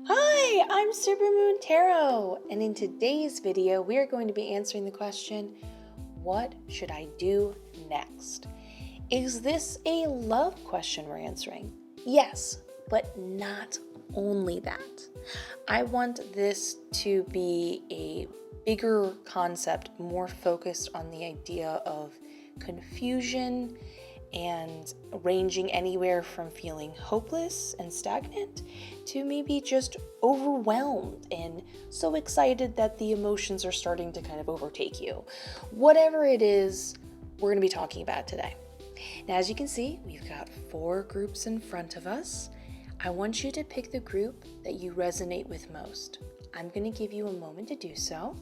Hi, I'm Supermoon Tarot, and in today's video, we are going to be answering the question, what should I do next? Is this a love question we're answering? Yes, but not only that. I want this to be a bigger concept, more focused on the idea of confusion and ranging anywhere from feeling hopeless and stagnant to maybe just overwhelmed and so excited that the emotions are starting to kind of overtake you. Whatever it is, we're going to be talking about today. Now, as you can see, we've got 4 groups in front of us. I want you to pick the group that you resonate with most. I'm going to give you a moment to do so.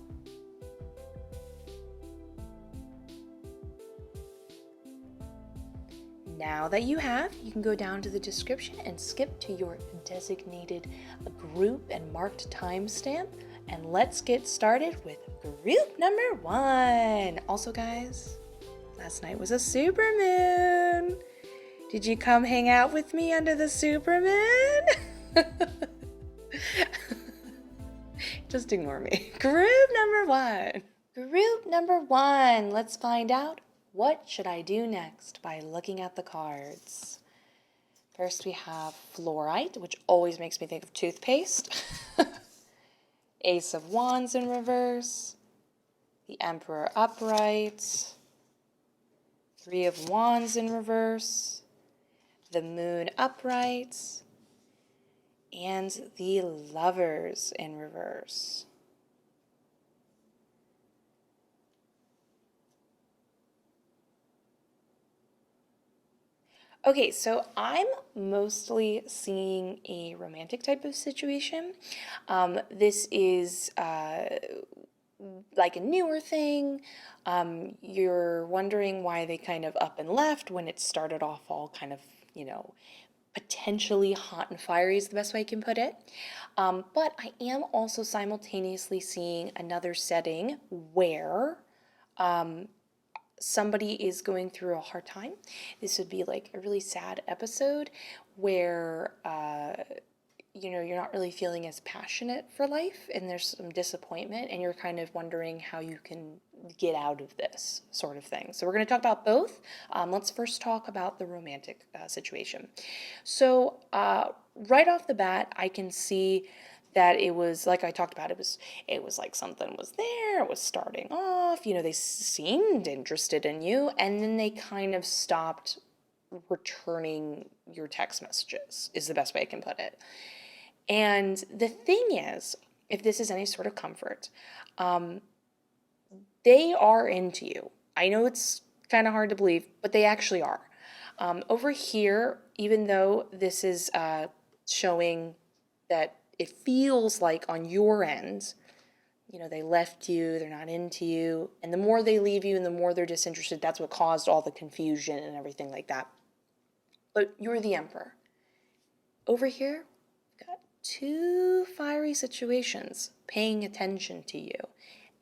Now that you have, you can go down to the description and skip to your designated group and marked timestamp. And let's get started with group number 1. Also, guys, last night was a supermoon. Did you come hang out with me under the supermoon? Just ignore me. Group number 1. Group number 1. Let's find out. What should I do next by looking at the cards? First we have fluorite, which always makes me think of toothpaste. Ace of Wands in reverse. The Emperor upright. 3 of Wands in reverse. The Moon upright. And the Lovers in reverse. Okay, so I'm mostly seeing a romantic type of situation. This is like a newer thing. You're wondering why they kind of up and left when it started off all kind of, potentially hot and fiery is the best way I can put it. But I am also simultaneously seeing another setting where somebody is going through a hard time. This would be like a really sad episode where, you're not really feeling as passionate for life and there's some disappointment and you're kind of wondering how you can get out of this sort of thing. So we're going to talk about both. Let's first talk about the romantic situation. So right off the bat, I can see that it was like I talked about, it was like something was there, it was starting off, they seemed interested in you, and then they kind of stopped returning your text messages, is the best way I can put it. And the thing is, if this is any sort of comfort, they are into you. I know it's kind of hard to believe, but they actually are. Over here, even though this is showing that it feels like on your end, they left you, they're not into you, and the more they leave you and the more they're disinterested, that's what caused all the confusion and everything like that. But you're the Emperor. Over here, we've got 2 fiery situations paying attention to you.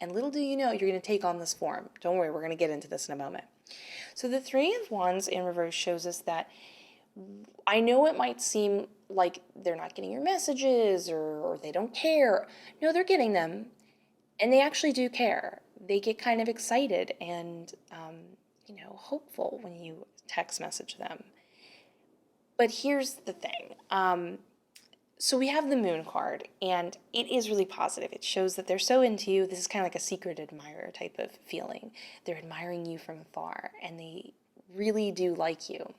And little do you know, you're going to take on this form. Don't worry, we're going to get into this in a moment. So the 3 of Wands in reverse shows us that I know it might seem like they're not getting your messages or they don't care. No, they're getting them, and they actually do care. They get kind of excited and, hopeful when you text message them. But here's the thing. So we have the Moon card, and it is really positive. It shows that they're so into you. This is kind of like a secret admirer type of feeling. They're admiring you from afar, and they really do like you.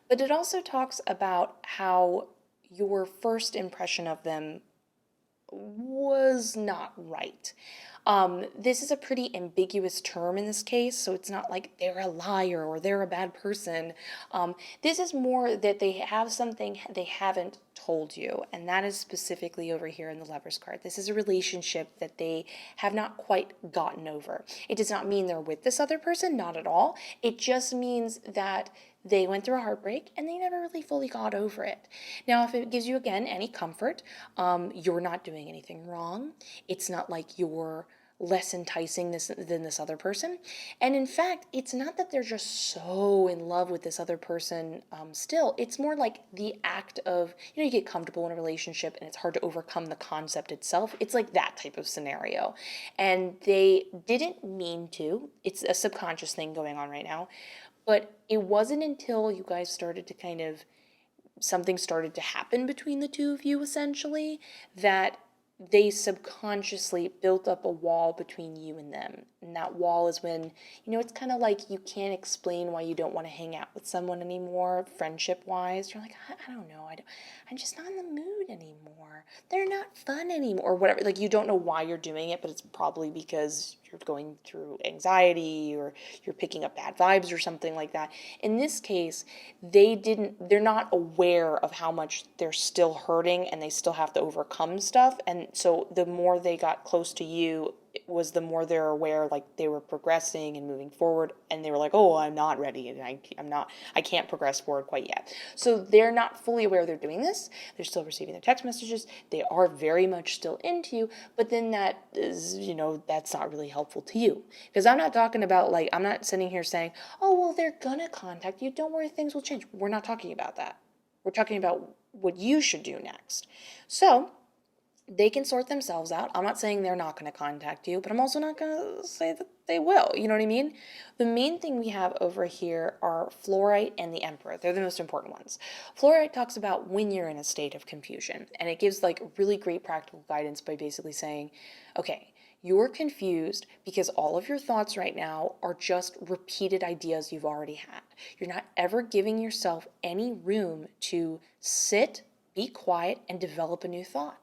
But it also talks about how your first impression of them was not right. This is a pretty ambiguous term in this case, so it's not like they're a liar or they're a bad person. This is more that they have something they haven't told you, and that is specifically over here in the Lovers card. This is a relationship that they have not quite gotten over. It does not mean they're with this other person, not at all. It just means that they went through a heartbreak and they never really fully got over it. Now, if it gives you, again, any comfort, you're not doing anything wrong. It's not like you're less enticing than this other person. And in fact, it's not that they're just so in love with this other person still. It's more like the act of, you get comfortable in a relationship and it's hard to overcome the concept itself. It's like that type of scenario. And they didn't mean to. It's a subconscious thing going on right now. But it wasn't until you guys started to something started to happen between the two of you essentially, that they subconsciously built up a wall between you and them. And that wall is when, it's kind of like you can't explain why you don't want to hang out with someone anymore, friendship-wise. You're like, I don't know. I'm just not in the mood anymore. They're not fun anymore, or whatever. Like, you don't know why you're doing it, but it's probably because you're going through anxiety or you're picking up bad vibes or something like that. In this case, they're not aware of how much they're still hurting and they still have to overcome stuff. And so the more they got close to you, it was the more they're aware, like they were progressing and moving forward, and they were like, oh, I'm not ready, and I can't progress forward quite yet. So they're not fully aware they're doing this. They're still receiving their text messages. They are very much still into you, but then that is, that's not really helpful to you. Because I'm not talking about, like, I'm not sitting here saying, oh, well, they're gonna contact you. Don't worry, things will change. We're not talking about that. We're talking about what you should do next. So they can sort themselves out. I'm not saying they're not going to contact you, but I'm also not going to say that they will. You know what I mean? The main thing we have over here are Fluorite and the Emperor. They're the most important ones. Fluorite talks about when you're in a state of confusion, and it gives like really great practical guidance by basically saying, okay, you're confused because all of your thoughts right now are just repeated ideas you've already had. You're not ever giving yourself any room to sit, be quiet, and develop a new thought.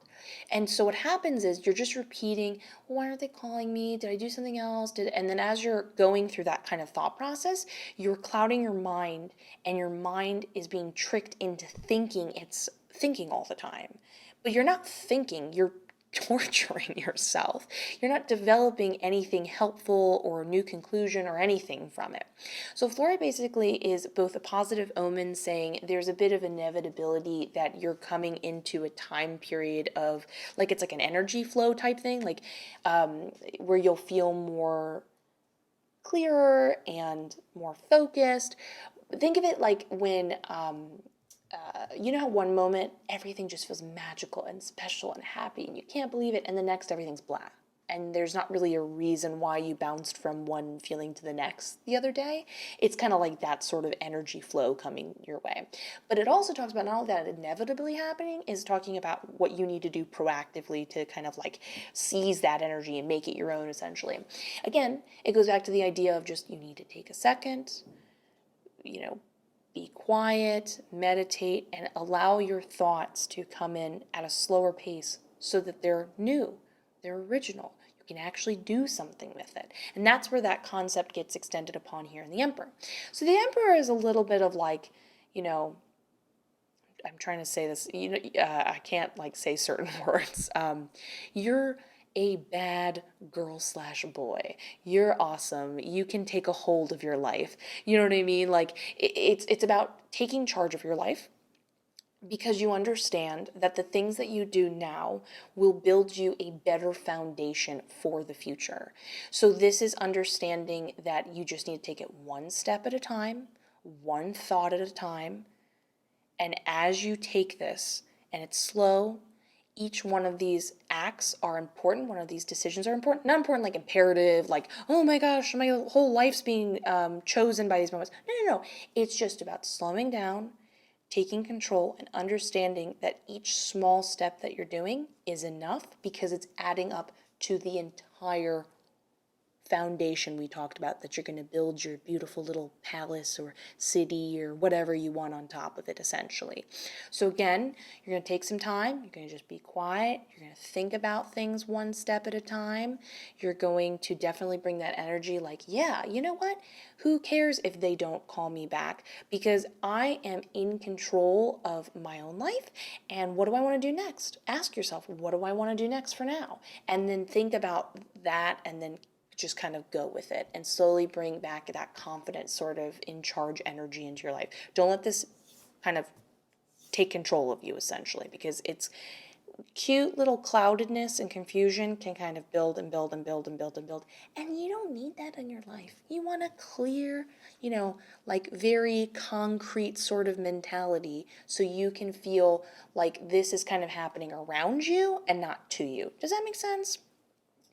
And so what happens is you're just repeating, why aren't they calling me? Did I do something else? And then as you're going through that kind of thought process, you're clouding your mind, and your mind is being tricked into thinking it's thinking all the time. But you're not thinking, you're torturing yourself. You're not developing anything helpful or a new conclusion or anything from it. So Flora basically is both a positive omen, saying there's a bit of inevitability that you're coming into a time period of, like, it's like an energy flow type thing, like where you'll feel more clearer and more focused. Think of it like when you know how one moment everything just feels magical and special and happy and you can't believe it, and the next everything's blah. And there's not really a reason why you bounced from one feeling to the next the other day. It's kind of like that sort of energy flow coming your way. But it also talks about not only that inevitably happening, is talking about what you need to do proactively to kind of like seize that energy and make it your own, essentially. Again, it goes back to the idea of just, you need to take a second, be quiet, meditate, and allow your thoughts to come in at a slower pace so that they're new, they're original. You can actually do something with it. And that's where that concept gets extended upon here in the Emperor. So the Emperor is a little bit of like, I'm trying to say this, I can't like say certain words. You're a bad girl/boy. You're awesome. You can take a hold of your life. You know what I mean? Like it's about taking charge of your life, because you understand that the things that you do now will build you a better foundation for the future. So this is understanding that you just need to take it one step at a time, one thought at a time. And as you take this, and it's slow, each one of these acts are important. One of these decisions are important. Not important like imperative, like, oh my gosh, my whole life's being chosen by these moments. No. It's just about slowing down, taking control, and understanding that each small step that you're doing is enough, because it's adding up to the entire foundation we talked about, that you're going to build your beautiful little palace or city or whatever you want on top of it, essentially. So again, you're going to take some time. You're going to just be quiet. You're going to think about things one step at a time. You're going to definitely bring that energy, like, yeah, you know what? Who cares if they don't call me back? Because I am in control of my own life. And what do I want to do next? Ask yourself, what do I want to do next for now? And then think about that, and then just kind of go with it and slowly bring back that confident sort of in charge energy into your life. Don't let this kind of take control of you, essentially, because it's cute little cloudedness and confusion can kind of build and build and build and build and build. And you don't need that in your life. You want a clear, like very concrete sort of mentality so you can feel like this is kind of happening around you and not to you. Does that make sense?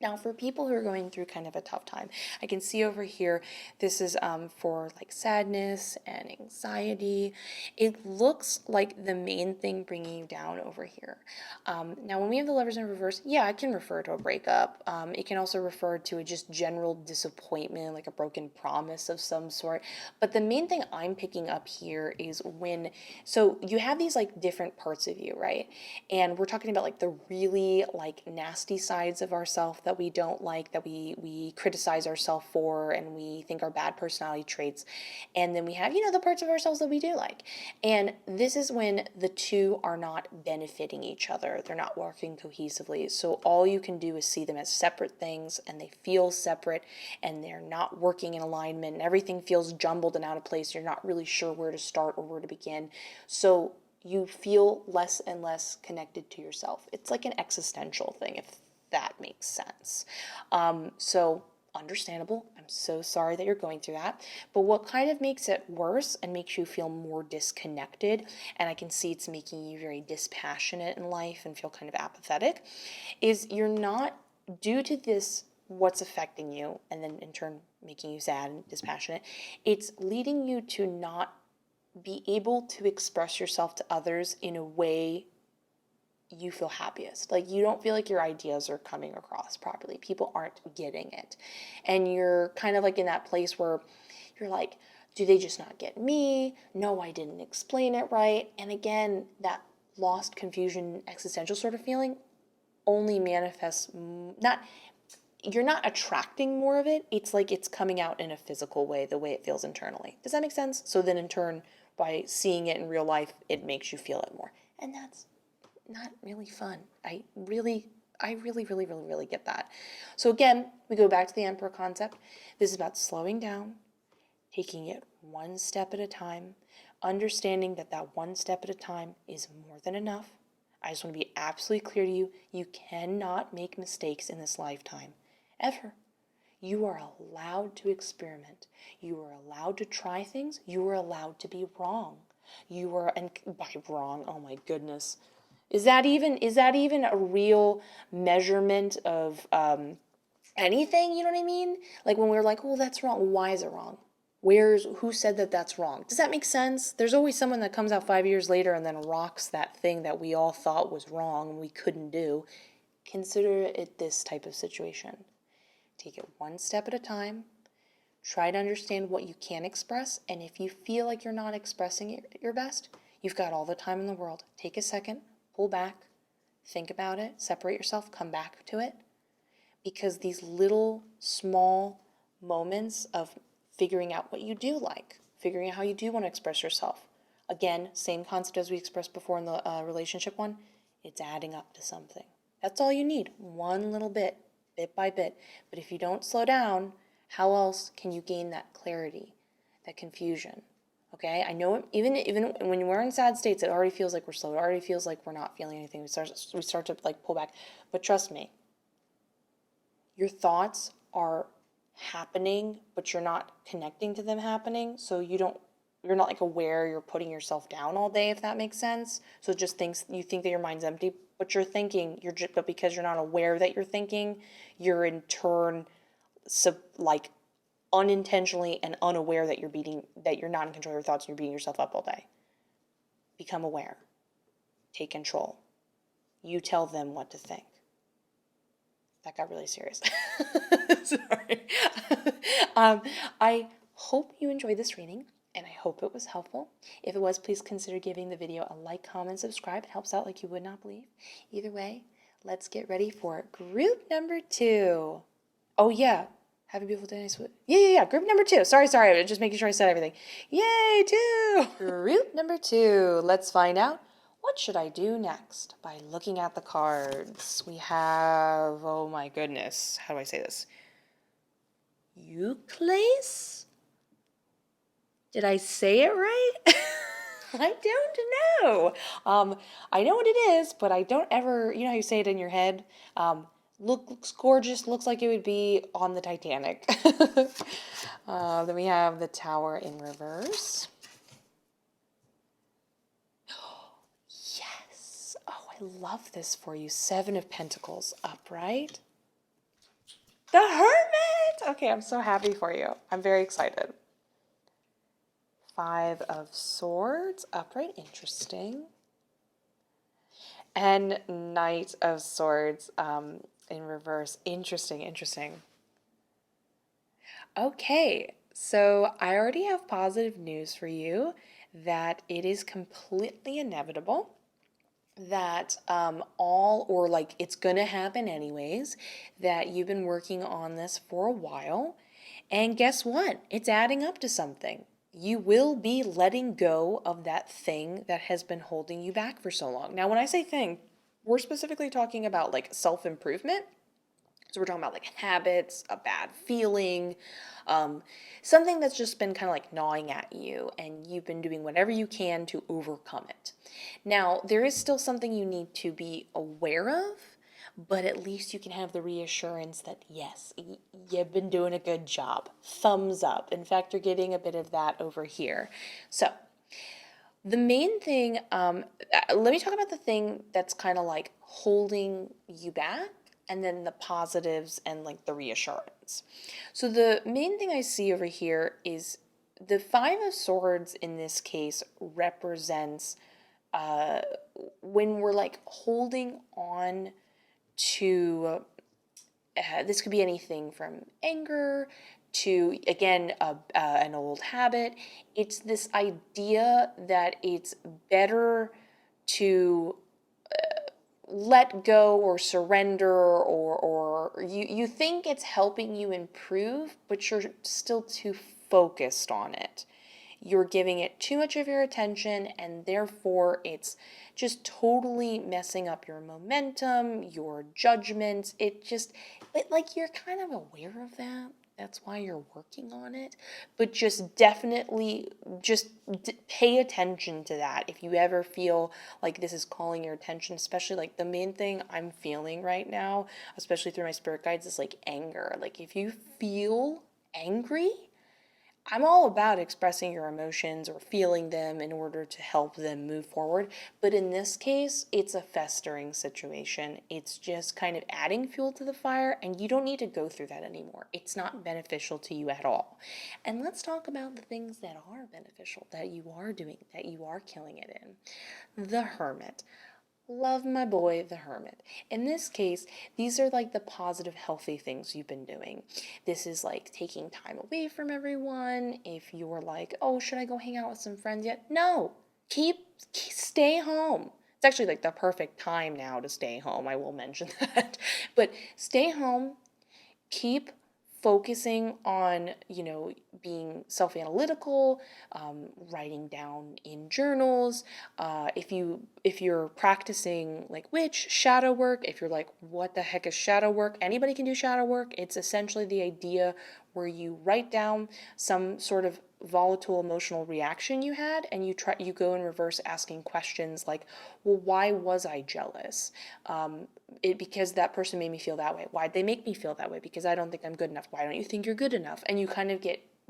Now, for people who are going through kind of a tough time, I can see over here, this is for like sadness and anxiety. It looks like the main thing bringing you down over here. Now, when we have the Lovers in reverse, yeah, it can refer to a breakup. It can also refer to a just general disappointment, like a broken promise of some sort. But the main thing I'm picking up here is so you have these like different parts of you, right? And we're talking about like the really like nasty sides of ourselves that we don't like, that we criticize ourselves for, and we think are bad personality traits. And then we have, the parts of ourselves that we do like. And this is when the two are not benefiting each other. They're not working cohesively. So all you can do is see them as separate things, and they feel separate, and they're not working in alignment, and everything feels jumbled and out of place. You're not really sure where to start or where to begin. So you feel less and less connected to yourself. It's like an existential thing, if that makes sense. So understandable. I'm so sorry that you're going through that. But what kind of makes it worse and makes you feel more disconnected, and I can see it's making you very dispassionate in life and feel kind of apathetic, is you're not, due to this, what's affecting you, and then in turn making you sad and dispassionate, it's leading you to not be able to express yourself to others in a way you feel happiest. Like you don't feel like your ideas are coming across properly. People aren't getting it. And you're kind of like in that place where you're like, do they just not get me? No, I didn't explain it right. And again, that lost confusion, existential sort of feeling only manifests, you're not attracting more of it. It's like it's coming out in a physical way, the way it feels internally. Does that make sense? So then in turn, by seeing it in real life, it makes you feel it more. And that's not really fun. I really, really, really get that. So again, we go back to the Emperor concept. This is about slowing down, taking it one step at a time, understanding that that one step at a time is more than enough. I just want to be absolutely clear to you, you cannot make mistakes in this lifetime, ever. You are allowed to experiment. You are allowed to try things. You are allowed to be wrong. And by wrong, oh my goodness. Is that even a real measurement of anything? You know what I mean? Like when we're like, oh, that's wrong. Why is it wrong? Who said that that's wrong? Does that make sense? There's always someone that comes out 5 years later and then rocks that thing that we all thought was wrong and we couldn't do. Consider it this type of situation. Take it one step at a time. Try to understand what you can express. And if you feel like you're not expressing it your best, you've got all the time in the world. Take a second. Pull back, think about it, separate yourself, come back to it. Because these little, small moments of figuring out what you do like, figuring out how you do want to express yourself. Again, same concept as we expressed before in the relationship one, it's adding up to something. That's all you need, one little bit by bit. But if you don't slow down, how else can you gain that clarity, that confusion? Okay, I know even when we're in sad states, it already feels like we're slow. It already feels like we're not feeling anything. We start to like pull back. But trust me, your thoughts are happening, but you're not connecting to them happening. So you're not like aware you're putting yourself down all day, if that makes sense. So you think that your mind's empty, but you're thinking. But because you're not aware that you're thinking, you're in turn unintentionally and unaware that you're not in control of your thoughts and you're beating yourself up all day. Become aware. Take control. You tell them what to think. That got really serious. Sorry. I hope you enjoyed this reading, and I hope it was helpful. If it was, please consider giving the video a like, comment, subscribe. It helps out like you would not believe. Either way, let's get ready for group number 2. Oh, yeah. Have a beautiful day. Yeah. Group number 2. Sorry. I'm just making sure I said everything. Yay, 2. Group number 2. Let's find out what should I do next by looking at the cards. We have, oh my goodness, how do I say this? Euclase? Did I say it right? I don't know. I know what it is, but I don't ever, you know how you say it in your head? Looks gorgeous, looks like it would be on the Titanic. Then we have the Tower in reverse. Yes. Oh, I love this for you. Seven of Pentacles upright. The Hermit! Okay, I'm so happy for you. I'm very excited. Five of Swords upright. Interesting. And Knight of Swords in reverse. Interesting, interesting. Okay, so I already have positive news for you that it is completely inevitable that all, or like it's gonna happen anyways, that you've been working on this for a while. And guess what? It's adding up to something. You will be letting go of that thing that has been holding you back for so long. Now, when I say thing, we're specifically talking about like self-improvement. So we're talking about like habits, a bad feeling, something that's just been kind of like gnawing at you and you've been doing whatever you can to overcome it. Now, there is still something you need to be aware of, but at least you can have the reassurance that yes, you've been doing a good job. Thumbs up. In fact, you're getting a bit of that over here. So the main thing, let me talk about the thing that's kind of like holding you back, and then the positives and like the reassurance. So the main thing I see over here is the Five of Swords in this case represents when we're like holding on to, this could be anything from anger to, again, an old habit. It's this idea that it's better to let go or surrender, or you think it's helping you improve, but you're still too focused on it. You're giving it too much of your attention, and therefore it's just totally messing up your momentum, your judgments. Like you're kind of aware of that. That's why you're working on it. But just definitely pay attention to that. If you ever feel like this is calling your attention, especially like the main thing I'm feeling right now, especially through my spirit guides, is like anger. Like if you feel angry, I'm all about expressing your emotions or feeling them in order to help them move forward. But in this case, it's a festering situation. It's just kind of adding fuel to the fire, and you don't need to go through that anymore. It's not beneficial to you at all. And let's talk about the things that are beneficial, that you are doing, that you are killing it in. The Hermit. Love my boy, the Hermit. In this case, these are like the positive, healthy things you've been doing. This is like taking time away from everyone. If you're like, oh, should I go hang out with some friends yet? No, stay home. It's actually like the perfect time now to stay home. I will mention that. But stay home, keep focusing on, being self-analytical, writing down in journals. If you're practicing like witch shadow work, if you're like, what the heck is shadow work? Anybody can do shadow work. It's essentially the idea where you write down some sort of volatile emotional reaction you had, and you go in reverse asking questions like, well, why was I jealous? Because that person made me feel that way. Why'd they make me feel that way? Because I don't think I'm good enough. Why don't you think you're good enough? And you kind of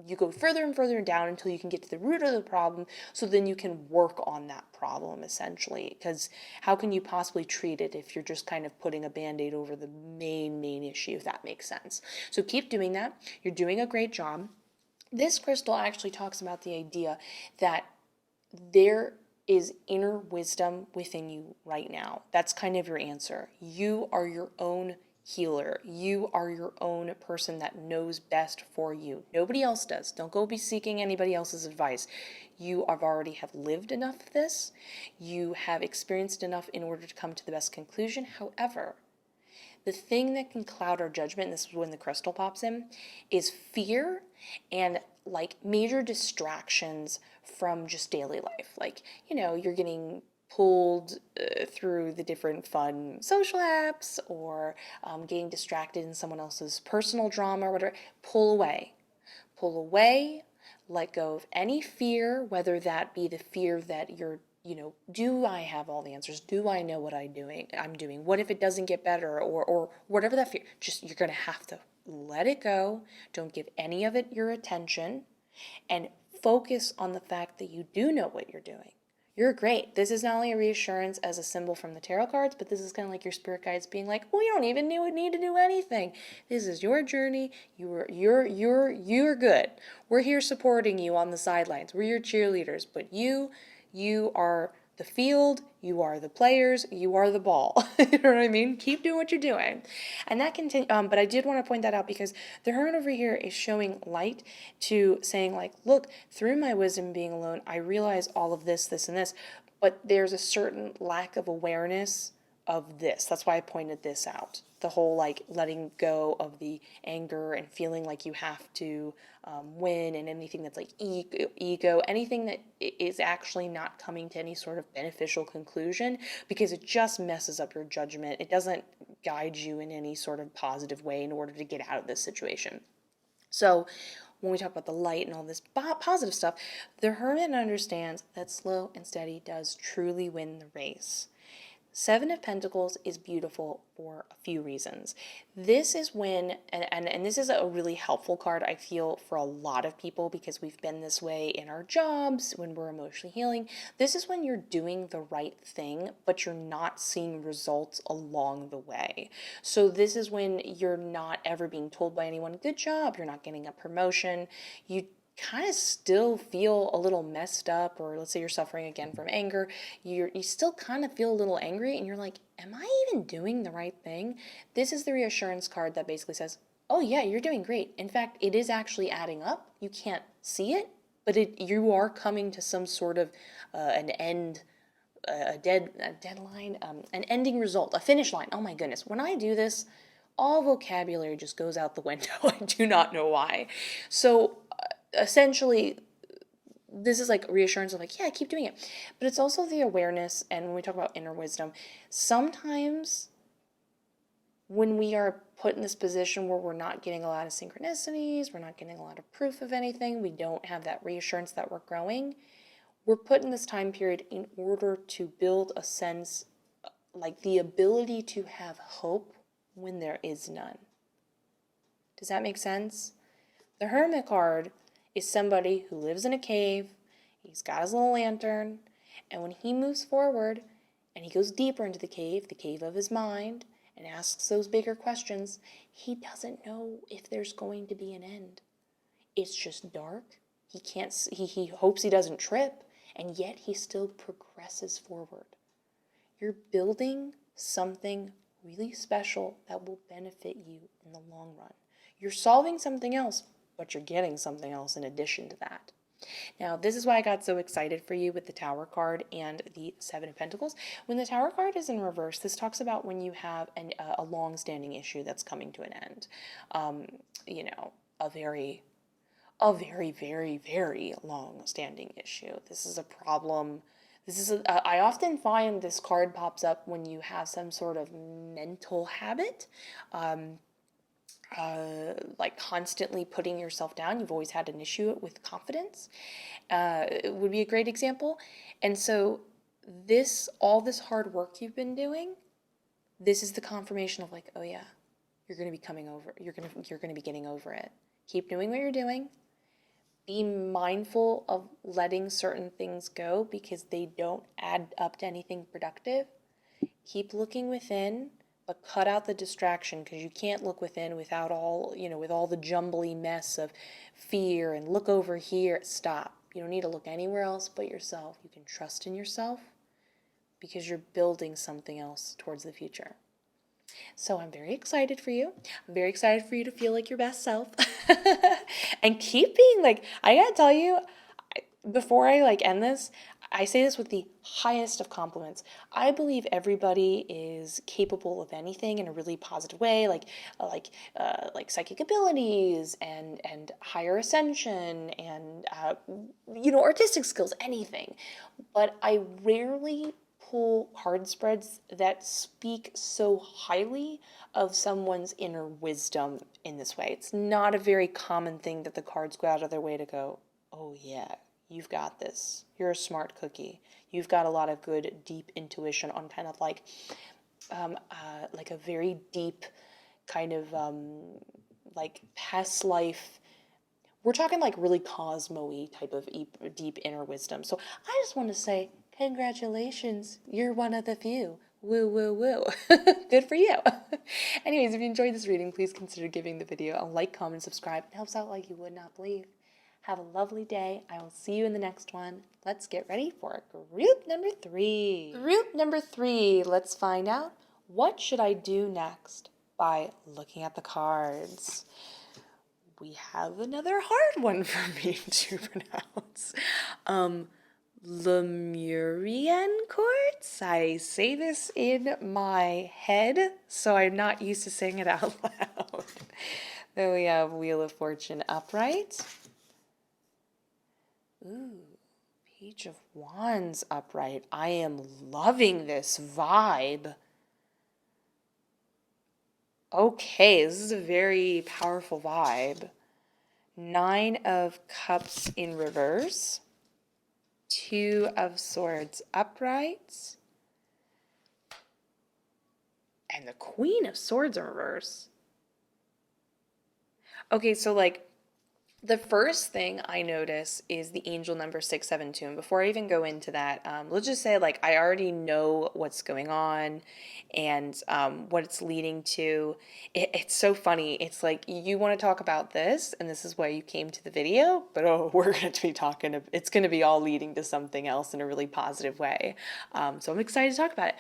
you go further and further down until you can get to the root of the problem, so then you can work on that problem essentially. Because how can you possibly treat it if you're just kind of putting a band-aid over the main issue, if that makes sense? So keep doing that. You're doing a great job. This crystal actually talks about the idea that there is inner wisdom within you right now. That's kind of your answer. You are your own healer. You are your own person that knows best for you. Nobody else does. Don't go be seeking anybody else's advice. You have lived enough of this. You have experienced enough in order to come to the best conclusion. However, the thing that can cloud our judgment, and this is when the crystal pops in, is fear and like major distractions from just daily life. Like, you're getting pulled through the different fun social apps, or getting distracted in someone else's personal drama or whatever. Pull away. Pull away. let go of any fear, whether that be the fear that you're, do I have all the answers? Do I know what I'm doing? What if it doesn't get better? Or whatever that fear, just you're going to have to let it go. Don't give any of it your attention and focus on the fact that you do know what you're doing. You're great. This is not only a reassurance as a symbol from the tarot cards, but this is kind of like your spirit guides being like, well, you don't even need to do anything. This is your journey. You're good. We're here supporting you on the sidelines. We're your cheerleaders, but you are the field, you are the players, you are the ball. You know what I mean? Keep doing what you're doing. And that continue, but I did want to point that out because the Hermit over here is showing light to saying like, look, through my wisdom being alone, I realize all of this, this, and this, but there's a certain lack of awareness of this. That's why I pointed this out. The whole like letting go of the anger and feeling like you have to win, and anything that's like ego, anything that is actually not coming to any sort of beneficial conclusion, because it just messes up your judgment. It doesn't guide you in any sort of positive way in order to get out of this situation. So when we talk about the light and all this positive stuff, the Hermit understands that slow and steady does truly win the race. Seven of Pentacles is beautiful for a few reasons. This is when, and this is a really helpful card, I feel, for a lot of people, because we've been this way in our jobs, when we're emotionally healing. This is when you're doing the right thing, but you're not seeing results along the way. So this is when you're not ever being told by anyone, good job, you're not getting a promotion, you kind of still feel a little messed up, or let's say you're suffering again from anger, you still kind of feel a little angry, and you're like, am I even doing the right thing? This is the reassurance card that basically says, oh yeah, you're doing great. In fact, it is actually adding up. You can't see it, but you are coming to some sort of an end, a deadline, an ending result, a finish line. Oh my goodness, when I do this, all vocabulary just goes out the window. I do not know why. So essentially, this is like reassurance of like, yeah, keep doing it. But it's also the awareness, and when we talk about inner wisdom, sometimes when we are put in this position where we're not getting a lot of synchronicities, we're not getting a lot of proof of anything, we don't have that reassurance that we're growing, we're put in this time period in order to build a sense, like the ability to have hope when there is none. Does that make sense? The Hermit card is somebody who lives in a cave, he's got his little lantern, and when he moves forward and he goes deeper into the cave of his mind, and asks those bigger questions, he doesn't know if there's going to be an end. It's just dark. He hopes he doesn't trip, and yet he still progresses forward. You're building something really special that will benefit you in the long run. You're solving something else, but you're getting something else in addition to that. Now, this is why I got so excited for you with the Tower card and the Seven of Pentacles. When the Tower card is in reverse, this talks about when you have a long-standing issue that's coming to an end. A very, very, very long-standing issue. This is a problem. I often find this card pops up when you have some sort of mental habit. Like constantly putting yourself down. You've always had an issue with confidence. It would be a great example. And so all this hard work you've been doing, this is the confirmation of like, oh yeah, you're going to be coming over. You're going to be getting over it. Keep doing what you're doing. Be mindful of letting certain things go because they don't add up to anything productive. Keep looking within, but cut out the distraction, because you can't look within without with all the jumbly mess of fear and look over here. Stop. You don't need to look anywhere else but yourself. You can trust in yourself because you're building something else towards the future. So I'm very excited for you. I'm very excited for you to feel like your best self. And keep being like, I gotta tell you, before I end this, I say this with the highest of compliments. I believe everybody is capable of anything in a really positive way, like psychic abilities and higher ascension and artistic skills, anything. But I rarely pull card spreads that speak so highly of someone's inner wisdom in this way. It's not a very common thing that the cards go out of their way to go, oh yeah, you've got this. You're a smart cookie. You've got a lot of good, deep intuition on kind of like a very deep kind of like past life. We're talking like really cosmo-y type of deep inner wisdom. So I just want to say, congratulations, you're one of the few. Woo, woo, woo. Good for you. Anyways, if you enjoyed this reading, please consider giving the video a like, comment, subscribe. It helps out like you would not believe. Have a lovely day. I will see you in the next one. Let's get ready for group number 3. Group number 3, let's find out what should I do next by looking at the cards. We have another hard one for me to pronounce. Lemurian quartz. I say this in my head, so I'm not used to saying it out loud. Then we have Wheel of Fortune upright. Ooh, Page of Wands upright. I am loving this vibe. Okay, this is a very powerful vibe. 9 of Cups in reverse. 2 of Swords upright. And the Queen of Swords in reverse. Okay, so like the first thing I notice is the angel number 672. And before I even go into that, let's just say like I already know what's going on and what it's leading to. It's so funny. It's like you want to talk about this, and this is why you came to the video, but oh, we're going to be talking. It's going to be all leading to something else in a really positive way. So I'm excited to talk about it.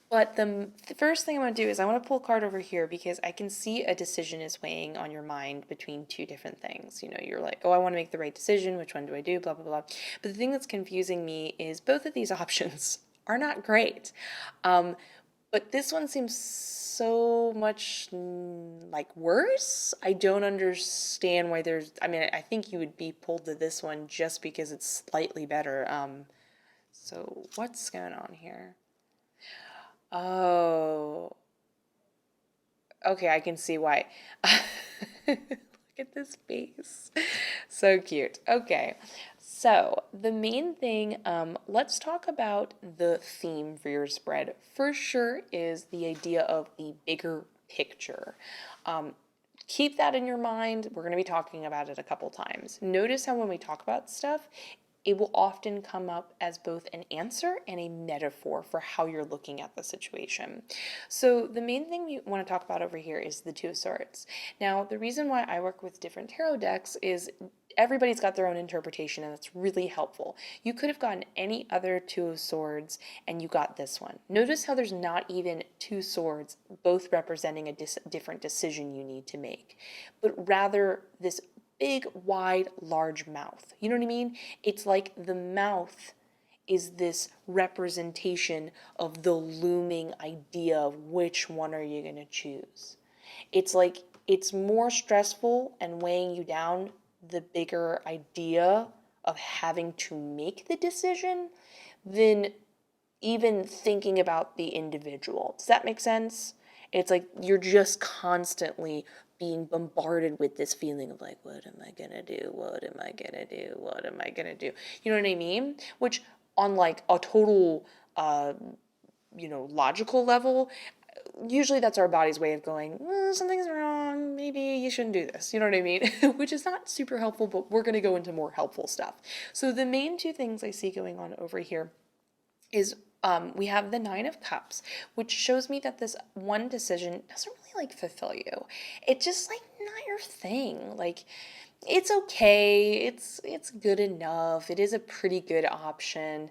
But the first thing I want to do is I want to pull a card over here because I can see a decision is weighing on your mind between two different things. You know, you're like, oh, I want to make the right decision. Which one do I do? Blah, blah, blah. But the thing that's confusing me is both of these options are not great. But this one seems so much like worse. I don't understand why I mean, I think you would be pulled to this one just because it's slightly better. So what's going on here? Oh, okay, I can see why. Look at this face. So cute. Okay, so the main thing, let's talk about the theme for your spread. For sure is the idea of the bigger picture. Keep that in your mind. We're going to be talking about it a couple times. Notice how when we talk about stuff, it will often come up as both an answer and a metaphor for how you're looking at the situation. So the main thing we want to talk about over here is the Two of Swords. Now, the reason why I work with different tarot decks is everybody's got their own interpretation, and that's really helpful. You could have gotten any other Two of Swords, and you got this one. Notice how there's not even two swords, both representing a different decision you need to make, but rather this big, wide, large mouth. You know what I mean? It's like the mouth is this representation of the looming idea of which one are you going to choose. It's like it's more stressful and weighing you down, the bigger idea of having to make the decision than even thinking about the individual. Does that make sense? It's like you're just constantly being bombarded with this feeling of like, what am I gonna do? What am I gonna do? What am I gonna do? You know what I mean? Which on like a total, logical level, usually that's our body's way of going, something's wrong, maybe you shouldn't do this. You know what I mean? Which is not super helpful, but we're gonna go into more helpful stuff. So the main two things I see going on over here is we have the Nine of Cups, which shows me that this one decision doesn't really like fulfill you. It's just like not your thing. Like it's okay. It's good enough. It is a pretty good option,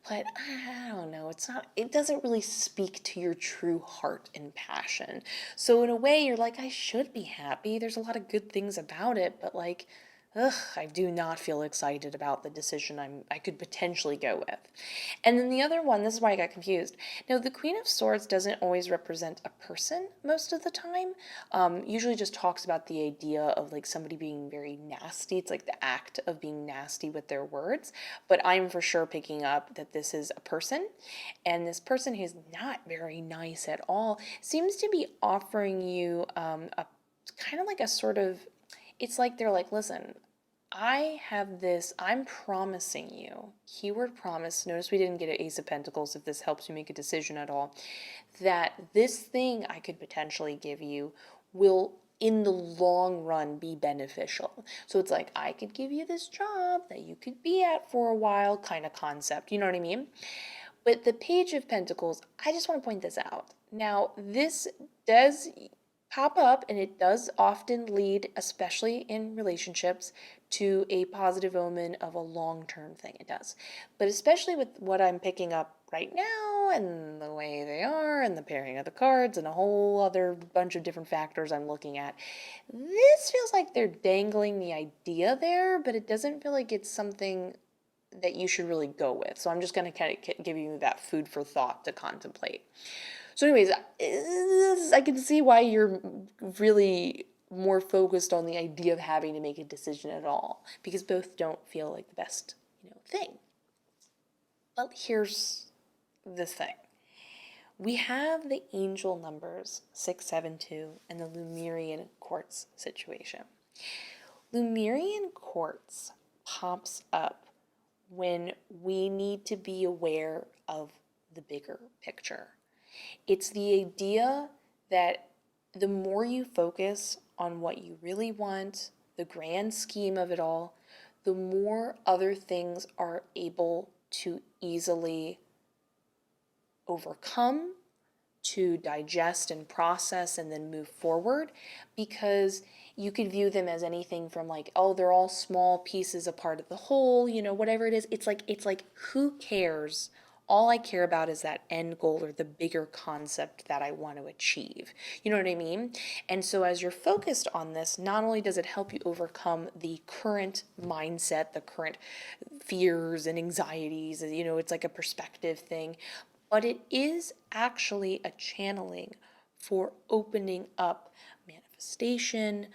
but I don't know. It doesn't really speak to your true heart and passion. So in a way you're like, I should be happy. There's a lot of good things about it, but like I do not feel excited about the decision I could potentially go with. And then the other one, this is why I got confused. Now, the Queen of Swords doesn't always represent a person most of the time. Usually just talks about the idea of like somebody being very nasty. It's like the act of being nasty with their words. But I'm for sure picking up that this is a person. And this person who's not very nice at all seems to be offering you a kind of like a sort of, it's like they're like, listen, I have this, I'm promising you, keyword promise, notice we didn't get an Ace of Pentacles if this helps you make a decision at all, that this thing I could potentially give you will in the long run be beneficial. So it's like I could give you this job that you could be at for a while kind of concept, you know what I mean? But the Page of Pentacles, I just want to point this out. Now, this does pop up and it does often lead, especially in relationships, to a positive omen of a long-term thing. It does. But especially with what I'm picking up right now and the way they are and the pairing of the cards and a whole other bunch of different factors I'm looking at, this feels like they're dangling the idea there, but it doesn't feel like it's something that you should really go with. So I'm just going to kind of give you that food for thought to contemplate. So anyways, I can see why you're really more focused on the idea of having to make a decision at all, because both don't feel like the best, thing. But here's the thing. We have the angel numbers 672 and the Lemurian quartz situation. Lemurian quartz pops up when we need to be aware of the bigger picture. It's the idea that the more you focus on what you really want, the grand scheme of it all, the more other things are able to easily overcome, to digest and process and then move forward, because you could view them as anything from like, oh, they're all small pieces, a part of the whole, whatever it is. It's like who cares? All I care about is that end goal or the bigger concept that I want to achieve. You know what I mean? And so as you're focused on this, not only does it help you overcome the current mindset, the current fears and anxieties, it's like a perspective thing, but it is actually a channeling for opening up manifestation,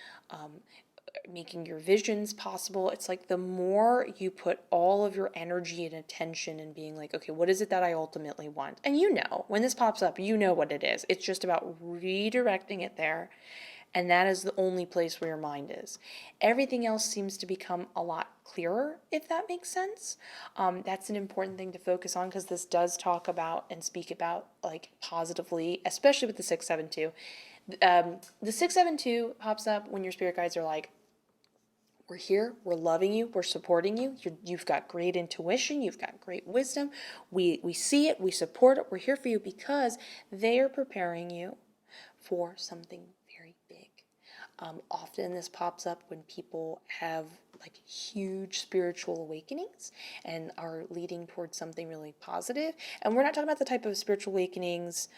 making your visions possible. It's like the more you put all of your energy and attention and being like, okay, what is it that I ultimately want? And when this pops up, you know what it is. It's just about redirecting it there. And that is the only place where your mind is. Everything else seems to become a lot clearer, if that makes sense. That's an important thing to focus on, because this does talk about and speak about like positively, especially with the 672. The 672 pops up when your spirit guides are like, we're here, we're loving you, we're supporting you, you've got great intuition, you've got great wisdom, we see it, we support it, we're here for you, because they are preparing you for something very big. Often this pops up when people have like huge spiritual awakenings and are leading towards something really positive. And we're not talking about the type of spiritual awakenings,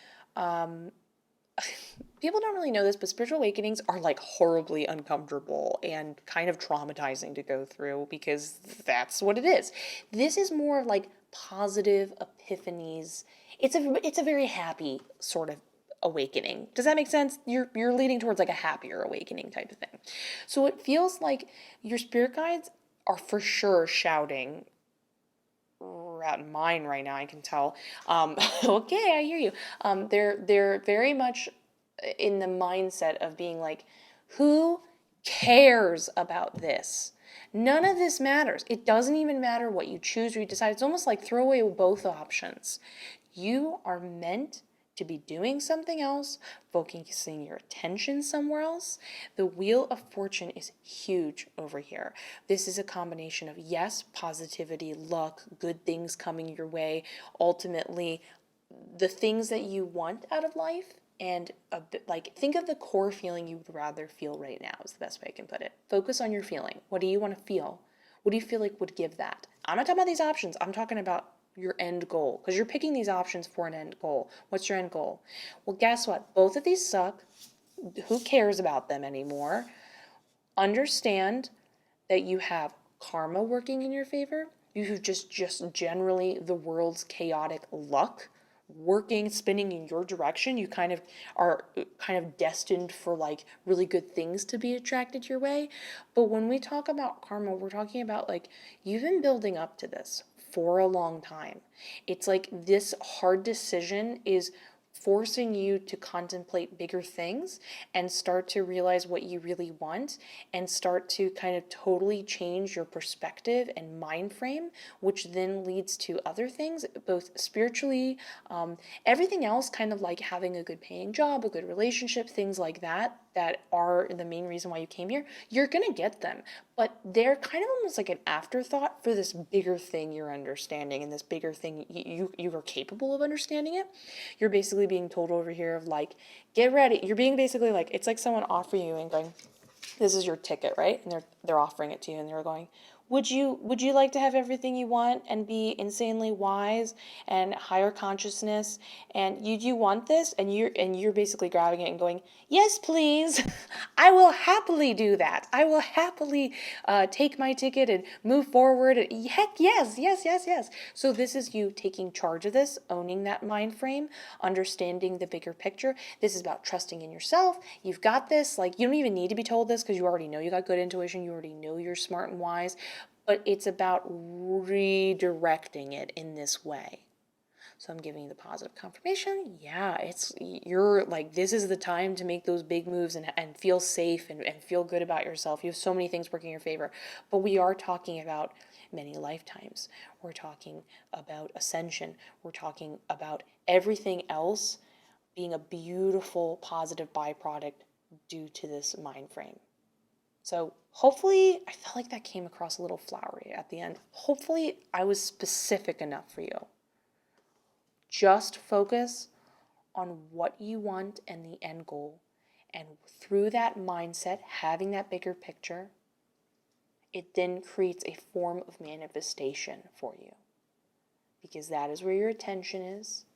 people don't really know this, but spiritual awakenings are like horribly uncomfortable and kind of traumatizing to go through, because that's what it is. This is more like positive epiphanies. It's a very happy sort of awakening. Does that make sense? You're leading towards like a happier awakening type of thing. So it feels like your spirit guides are for sure shouting out mine right now, I can tell. Okay, I hear you. They're very much in the mindset of being like, who cares about this? None of this matters. It doesn't even matter what you choose or you decide. It's almost like throw away both options. You are meant to be doing something else, focusing your attention somewhere else. The Wheel of Fortune is huge over here. This is a combination of, yes, positivity, luck, good things coming your way, ultimately the things that you want out of life, and a bit like, think of the core feeling you would rather feel right now is the best way I can put it. Focus on your feeling. What do you want to feel? What do you feel like would give that? I'm not talking about these options. I'm talking about your end goal, because you're picking these options for an end goal. What's your end goal? Well, guess what? Both of these suck. Who cares about them anymore? Understand that you have karma working in your favor. You have just generally the world's chaotic luck working, spinning in your direction. You kind of are destined for like really good things to be attracted your way. But when we talk about karma, we're talking about like, you've been building up to this for a long time. It's like this hard decision is forcing you to contemplate bigger things and start to realize what you really want and start to kind of totally change your perspective and mind frame, which then leads to other things, both spiritually, everything else, kind of like having a good paying job, a good relationship, things like that, that are the main reason why you came here. You're going to get them, but they're kind of almost like an afterthought for this bigger thing you're understanding, and this bigger thing you are capable of understanding it. You're basically being told over here of like, get ready. You're being basically like, it's like someone offering you and going, this is your ticket, right? And they're offering it to you, and they're going, would you like to have everything you want and be insanely wise and higher consciousness, and you want this? And you're basically grabbing it and going, yes, please. I will happily do that. I will happily take my ticket and move forward. Heck yes, yes, yes, yes. So this is you taking charge of this, owning that mind frame, understanding the bigger picture. This is about trusting in yourself. You've got this. Like, you don't even need to be told this because you already know you got good intuition. You already know you're smart and wise. But it's about redirecting it in this way. So I'm giving you the positive confirmation. Yeah, you're like, this is the time to make those big moves and feel safe and feel good about yourself. You have so many things working in your favor. But we are talking about many lifetimes. We're talking about ascension. We're talking about everything else being a beautiful, positive byproduct due to this mind frame. So hopefully, I felt like that came across a little flowery at the end. Hopefully, I was specific enough for you. Just focus on what you want and the end goal. And through that mindset, having that bigger picture, it then creates a form of manifestation for you. Because that is where your attention is.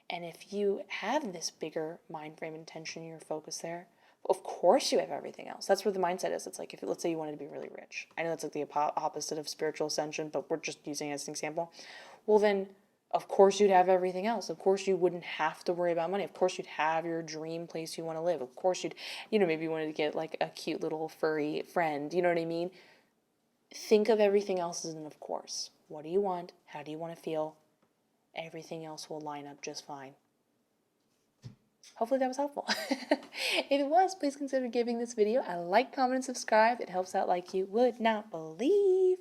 And if you have this bigger mind frame intention, your focus there, of course you have everything else. That's where the mindset is. It's like, if let's say you wanted to be really rich. I know that's like the opposite of spiritual ascension, but we're just using it as an example. Well, then, of course you'd have everything else. Of course you wouldn't have to worry about money. Of course you'd have your dream place you want to live. Of course you'd, maybe you wanted to get like a cute little furry friend. You know what I mean? Think of everything else as an of course. What do you want? How do you want to feel? Everything else will line up just fine. Hopefully that was helpful. If it was, please consider giving this video a like, comment, and subscribe. It helps out like you would not believe.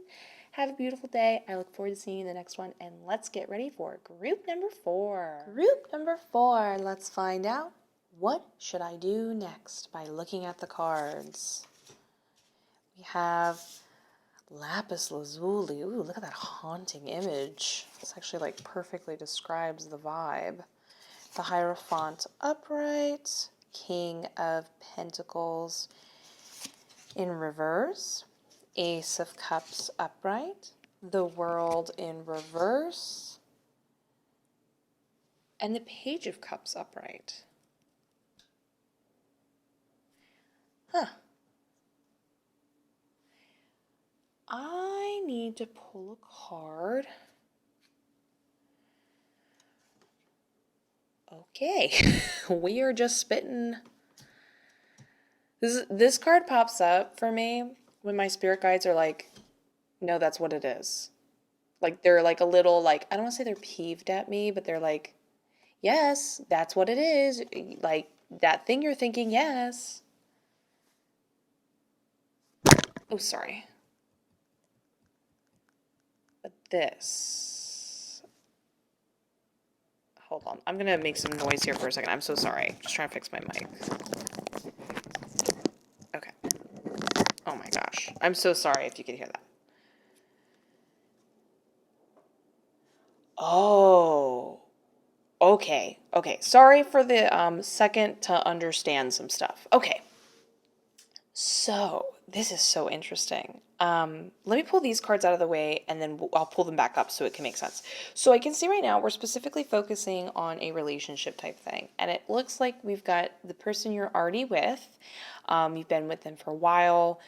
Have a beautiful day. I look forward to seeing you in the next one. And let's get ready for group number 4. Group number 4. Let's find out, what should I do next by looking at the cards. We have lapis lazuli. Ooh, look at that haunting image. This actually like perfectly describes the vibe. The Hierophant upright, King of Pentacles in reverse, Ace of Cups upright, the World in reverse, and the Page of Cups upright. I need to pull a card. Okay, we are just spitting. This card pops up for me when my spirit guides are like, no, that's what it is. Like, they're like a little, like, I don't want to say they're peeved at me, but they're like, yes, that's what it is. Like, that thing you're thinking, yes. Oh, sorry. But this. Hold on. I'm going to make some noise here for a second. I'm so sorry. Just trying to fix my mic. Okay. Oh my gosh. I'm so sorry if you could hear that. Oh. Okay. Okay. Sorry for the second to understand some stuff. Okay. So, this is so interesting. Let me pull these cards out of the way, and then I'll pull them back up so it can make sense. So I can see right now we're specifically focusing on a relationship type thing. And it looks like we've got the person you're already with. You've been with them for a while.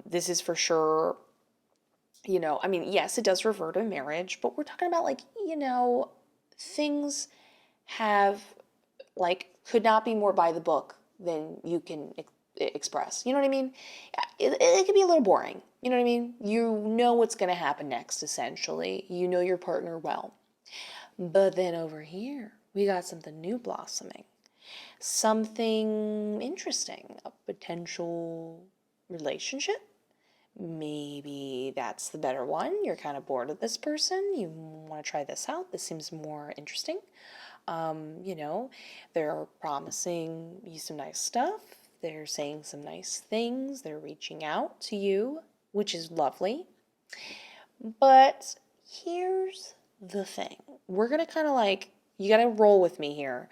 This is for sure, I mean, yes, it does revert to marriage, but we're talking about like, things have, like, could not be more by the book than you can express. You know what I mean? It could be a little boring. You know what I mean? You know what's going to happen next, essentially. You know your partner well. But then over here, we got something new blossoming. Something interesting, a potential relationship. Maybe that's the better one. You're kind of bored of this person. You want to try this out. This seems more interesting. You know, they're promising you some nice stuff. They're saying some nice things. They're reaching out to you, which is lovely. But here's the thing. We're going to kind of like, you got to roll with me here.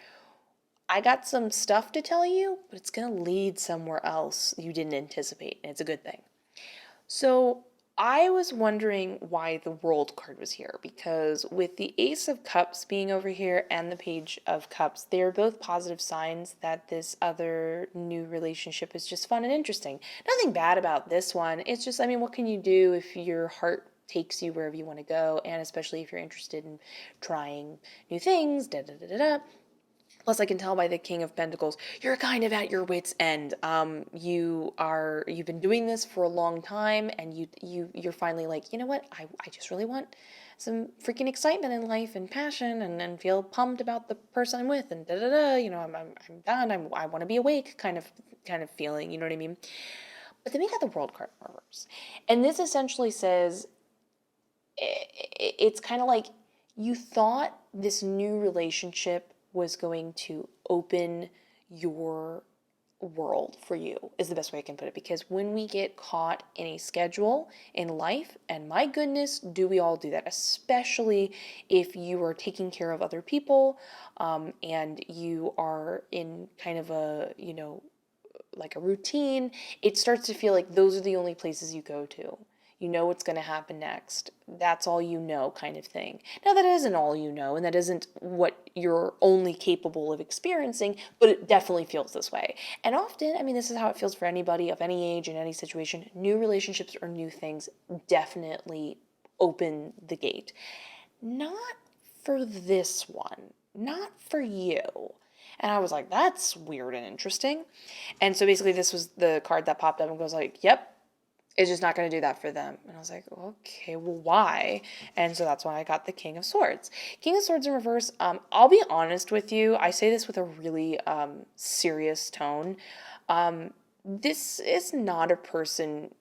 I got some stuff to tell you, but it's going to lead somewhere else you didn't anticipate, and it's a good thing. So I was wondering why the World card was here, because with the Ace of Cups being over here and the Page of Cups, they're both positive signs that this other new relationship is just fun and interesting. Nothing bad about this one. It's just, I mean, what can you do if your heart takes you wherever you want to go, and especially if you're interested in trying new things, da da da da da. Plus, I can tell by the King of Pentacles, you're kind of at your wit's end. You've been doing this for a long time, and you're finally like, you know what? I just really want some freaking excitement in life and passion, and feel pumped about the person I'm with, and da da da. You know, I'm done. I want to be awake, kind of feeling. You know what I mean? But then we got the World card in reverse, and this essentially says it's kind of like you thought this new relationship was going to open your world for you, is the best way I can put it. Because when we get caught in a schedule in life, and my goodness, do we all do that, especially if you are taking care of other people, and you are in kind of a, you know, like a routine, it starts to feel like those are the only places you go to. You know what's going to happen next. That's all you know, kind of thing. Now, that isn't all you know, and that isn't what you're only capable of experiencing, but it definitely feels this way. And often, I mean, this is how it feels for anybody of any age in any situation. New relationships or new things definitely open the gate. Not for this one. Not for you. And I was like, that's weird and interesting. And so basically this was the card that popped up and goes like, yep, it's just not going to do that for them. And I was like, okay, well, why? And so that's why I got the King of Swords. King of Swords in reverse, I'll be honest with you. I say this with a really serious tone. This is not a person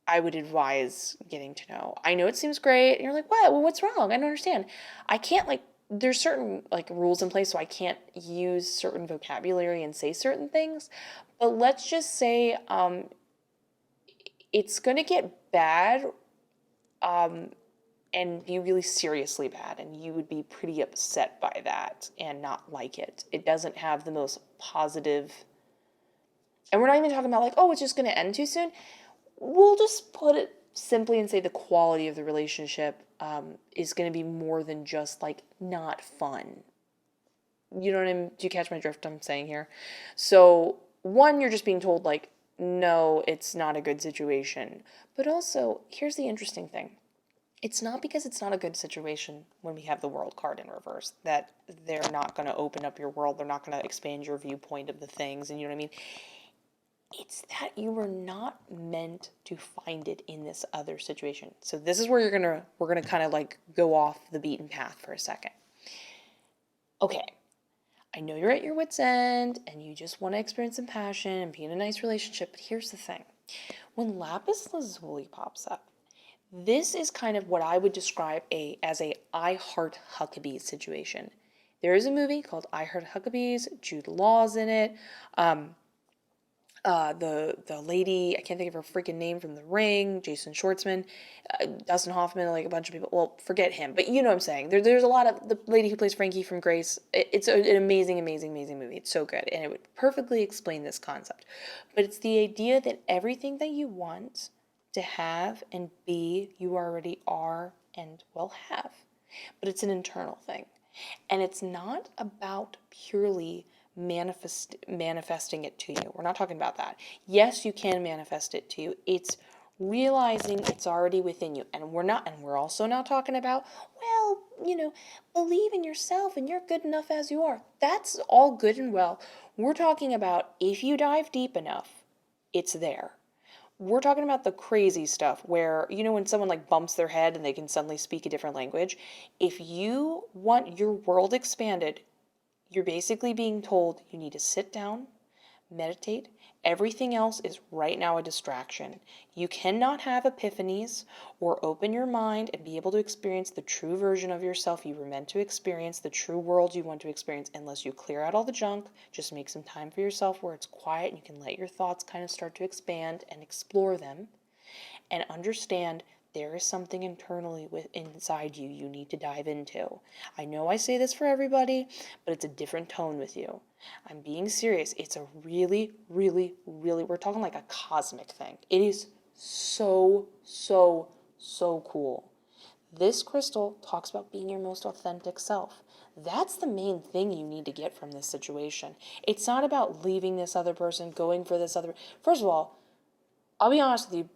I would advise getting to know. I know it seems great. And you're like, what? Well, what's wrong? I don't understand. I can't there's certain rules in place, so I can't use certain vocabulary and say certain things. But let's just say it's going to get bad and be really seriously bad, and you would be pretty upset by that and not like it. It doesn't have the most positive, and we're not even talking about like, oh, it's just going to end too soon. We'll just put it simply and say the quality of the relationship is going to be more than just like not fun. You know what I'm, do you catch my drift I'm saying here? So one, you're just being told like, no, it's not a good situation. But also, here's the interesting thing. It's not because it's not a good situation when we have the World card in reverse that they're not going to open up your world. They're not going to expand your viewpoint of the things. And you know what I mean? It's that you were not meant to find it in this other situation. So this is where we're going to kind of like go off the beaten path for a second. Okay. I know you're at your wit's end and you just want to experience some passion and be in a nice relationship, but here's the thing. When lapis lazuli pops up, this is kind of what I would describe as a I Heart Huckabees situation. There is a movie called I Heart Huckabees. Jude Law's in it. The lady, I can't think of her freaking name from The Ring, Jason Schwartzman, Dustin Hoffman, like a bunch of people. Well, forget him, but you know what I'm saying. There's a lot of, the lady who plays Frankie from Grace. It's an amazing, amazing, amazing movie. It's so good, and it would perfectly explain this concept. But it's the idea that everything that you want to have and be, you already are and will have. But it's an internal thing. And it's not about purely manifesting it to you. We're not talking about that. Yes, you can manifest it to you. It's realizing it's already within you. And we're also not talking about, well, believe in yourself and you're good enough as you are. That's all good and well. We're talking about if you dive deep enough, it's there. We're talking about the crazy stuff where, when someone like bumps their head and they can suddenly speak a different language. If you want your world expanded, You're basically being told you need to sit down, meditate. Everything else is right now a distraction. You cannot have epiphanies or open your mind and be able to experience the true version of yourself you were meant to experience, the true world you want to experience, unless you clear out all the junk. Just make some time for yourself where it's quiet and you can let your thoughts kind of start to expand and explore them, and understand there is something internally inside you need to dive into. I know I say this for everybody, but it's a different tone with you. I'm being serious. It's a really, really, really, we're talking like a cosmic thing. It is so, so, so cool. This crystal talks about being your most authentic self. That's the main thing you need to get from this situation. It's not about leaving this other person, going for this other. First of all, I'll be honest with you,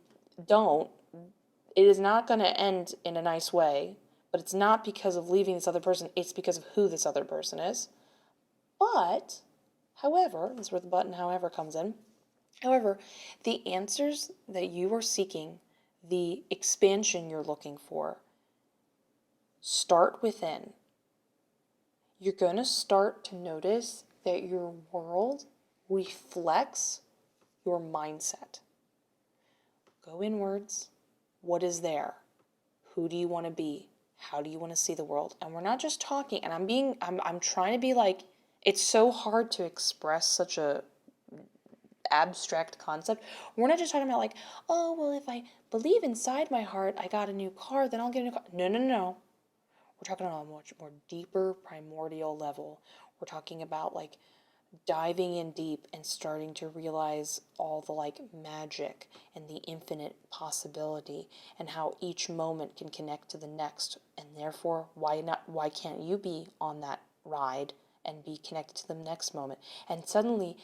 don't. It is not going to end in a nice way, but it's not because of leaving this other person, it's because of who this other person is. But, however, this is where the button however comes in. However, the answers that you are seeking, the expansion you're looking for, start within. You're going to start to notice that your world reflects your mindset. Go inwards. What is there? Who do you want to be? How do you want to see the world? And we're not just talking, and I'm trying to be like, it's so hard to express such a abstract concept. We're not just talking about like, oh, well, if I believe inside my heart I got a new car, then I'll get a new car. No, no, no. We're talking on a much more deeper, primordial level. We're talking about like diving in deep and starting to realize all the like magic and the infinite possibility and how each moment can connect to the next, and therefore why can't you be on that ride and be connected to the next moment? And suddenly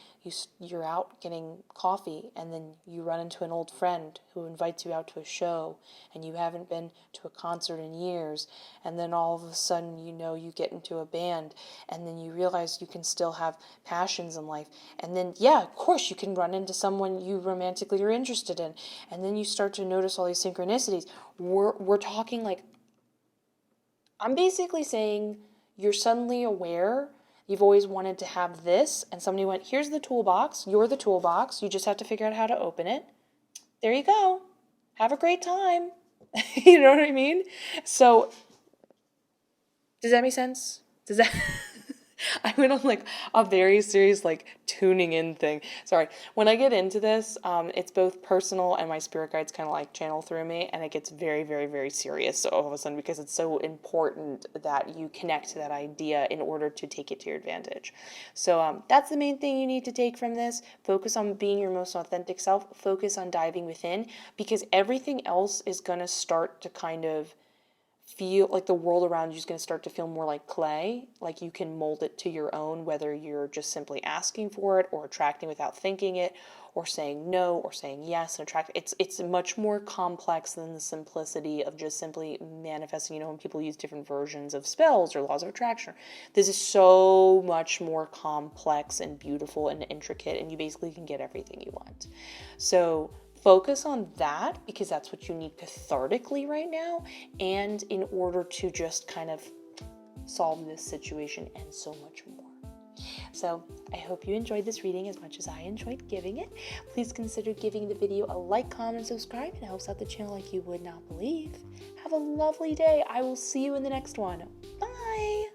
you're out getting coffee, and then you run into an old friend who invites you out to a show, and you haven't been to a concert in years, and then all of a sudden you get into a band, and then you realize you can still have passions in life, and then yeah, of course you can run into someone you romantically are interested in, and then you start to notice all these synchronicities. We're talking like, I'm basically saying you're suddenly aware you've always wanted to have this, and somebody went, here's the toolbox, you're the toolbox, you just have to figure out how to open it. There you go. Have a great time. You know what I mean? So, does that make sense? Does that... I went on like a very serious like tuning in thing. Sorry. When I get into this, it's both personal and my spirit guides kind of like channel through me, and it gets very, very, very serious all of a sudden because it's so important that you connect to that idea in order to take it to your advantage. So that's the main thing you need to take from this. Focus on being your most authentic self. Focus on diving within, because everything else is going to start to kind of feel like the world around you is going to start to feel more like clay, like you can mold it to your own, whether you're just simply asking for it or attracting without thinking it, or saying no or saying yes and attract. It's much more complex than the simplicity of just simply manifesting. When people use different versions of spells or laws of attraction, this is so much more complex and beautiful and intricate, and you basically can get everything you want. So focus on that, because that's what you need cathartically right now, and in order to just kind of solve this situation and so much more. So I hope you enjoyed this reading as much as I enjoyed giving it. Please consider giving the video a like, comment, and subscribe. It helps out the channel like you would not believe. Have a lovely day. I will see you in the next one. Bye!